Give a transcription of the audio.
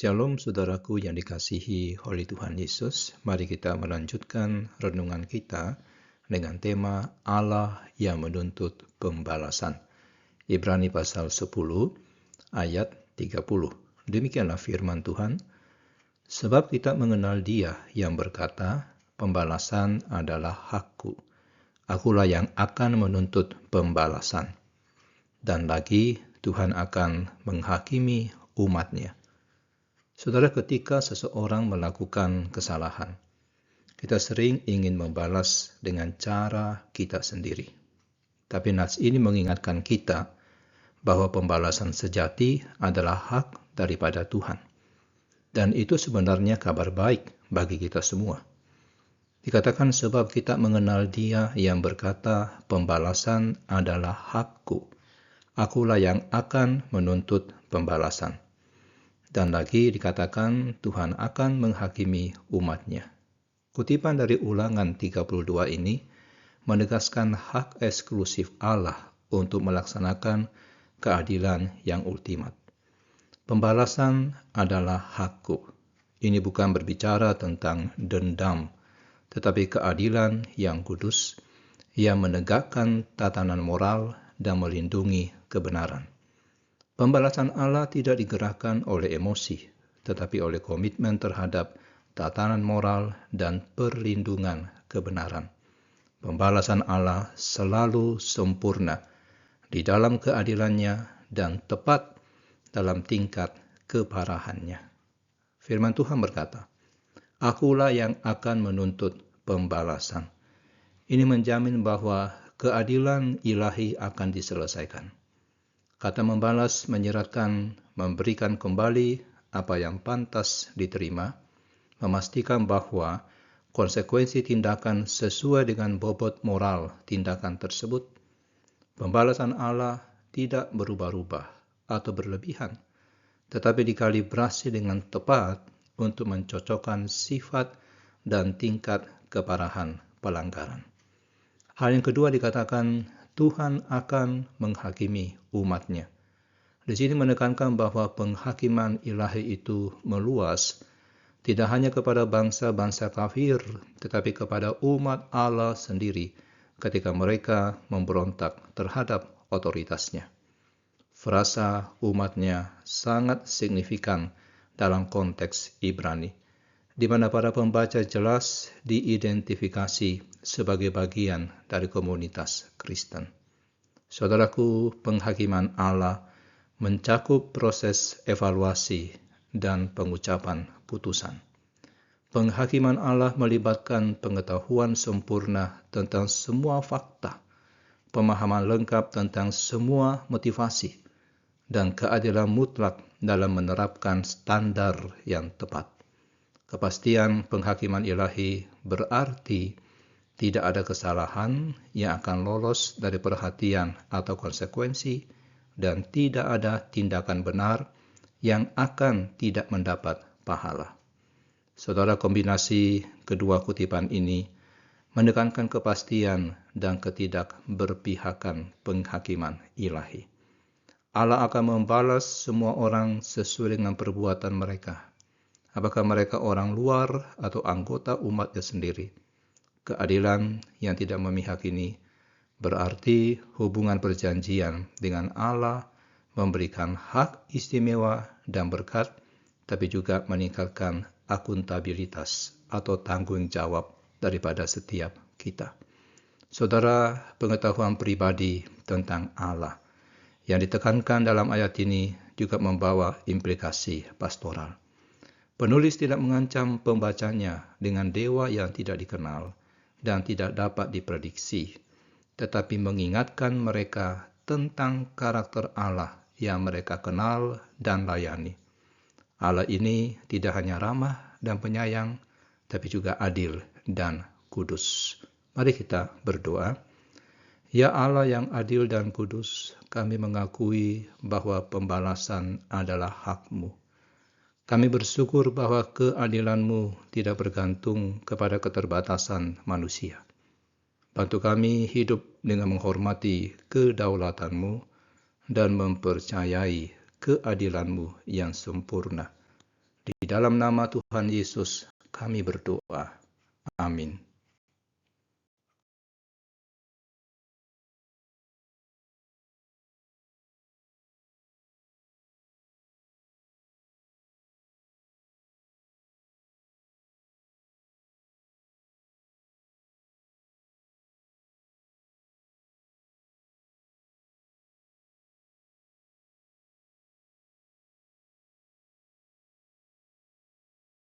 Shalom saudaraku yang dikasihi oleh Tuhan Yesus. Mari kita melanjutkan renungan kita dengan tema Allah yang menuntut pembalasan. Ibrani pasal 10 ayat 30. Demikianlah firman Tuhan. Sebab kita mengenal Dia yang berkata, pembalasan adalah hakku. Akulah yang akan menuntut pembalasan. Dan lagi Tuhan akan menghakimi umat-Nya. Saudara, ketika seseorang melakukan kesalahan, kita sering ingin membalas dengan cara kita sendiri. Tapi nas ini mengingatkan kita bahwa pembalasan sejati adalah hak daripada Tuhan. Dan itu sebenarnya kabar baik bagi kita semua. Dikatakan sebab kita mengenal Dia yang berkata, pembalasan adalah hakku. Akulah yang akan menuntut pembalasan. Dan lagi dikatakan Tuhan akan menghakimi umat-Nya. Kutipan dari Ulangan 32 ini menegaskan hak eksklusif Allah untuk melaksanakan keadilan yang ultimat. Pembalasan adalah hakku. Ini bukan berbicara tentang dendam, tetapi keadilan yang kudus yang menegakkan tatanan moral dan melindungi kebenaran. Pembalasan Allah tidak digerakkan oleh emosi, tetapi oleh komitmen terhadap tatanan moral dan perlindungan kebenaran. Pembalasan Allah selalu sempurna di dalam keadilannya dan tepat dalam tingkat keparahannya. Firman Tuhan berkata, Akulah yang akan menuntut pembalasan. Ini menjamin bahwa keadilan ilahi akan diselesaikan. Kata membalas menyeratkan memberikan kembali apa yang pantas diterima, memastikan bahwa konsekuensi tindakan sesuai dengan bobot moral tindakan tersebut. Pembalasan Allah tidak berubah-ubah atau berlebihan, tetapi dikalibrasi dengan tepat untuk mencocokkan sifat dan tingkat keparahan pelanggaran. Hal yang kedua dikatakan Tuhan akan menghakimi umat-Nya. Di sini menekankan bahwa penghakiman ilahi itu meluas tidak hanya kepada bangsa-bangsa kafir, tetapi kepada umat Allah sendiri ketika mereka memberontak terhadap otoritasnya. Frasa umat-Nya sangat signifikan dalam konteks Ibrani, di mana para pembaca jelas diidentifikasi sebagai bagian dari komunitas Kristen. Saudaraku, penghakiman Allah mencakup proses evaluasi dan pengucapan putusan. Penghakiman Allah melibatkan pengetahuan sempurna tentang semua fakta, pemahaman lengkap tentang semua motivasi, dan keadilan mutlak dalam menerapkan standar yang tepat. Kepastian penghakiman ilahi berarti tidak ada kesalahan yang akan lolos dari perhatian atau konsekuensi, dan tidak ada tindakan benar yang akan tidak mendapat pahala. Saudara, kombinasi kedua kutipan ini menekankan kepastian dan ketidakberpihakan penghakiman ilahi. Allah akan membalas semua orang sesuai dengan perbuatan mereka. Apakah mereka orang luar atau anggota umatnya sendiri? Keadilan yang tidak memihak ini berarti hubungan perjanjian dengan Allah memberikan hak istimewa dan berkat, tapi juga meningkatkan akuntabilitas atau tanggung jawab daripada setiap kita. Saudara, pengetahuan pribadi tentang Allah yang ditekankan dalam ayat ini juga membawa implikasi pastoral. Penulis tidak mengancam pembacanya dengan dewa yang tidak dikenal dan tidak dapat diprediksi, tetapi mengingatkan mereka tentang karakter Allah yang mereka kenal dan layani. Allah ini tidak hanya ramah dan penyayang, tapi juga adil dan kudus. Mari kita berdoa. Ya Allah yang adil dan kudus, kami mengakui bahwa pembalasan adalah hak-Mu. Kami bersyukur bahwa keadilan-Mu tidak bergantung kepada keterbatasan manusia. Bantu kami hidup dengan menghormati kedaulatan-Mu dan mempercayai keadilan-Mu yang sempurna. Di dalam nama Tuhan Yesus kami berdoa. Amin.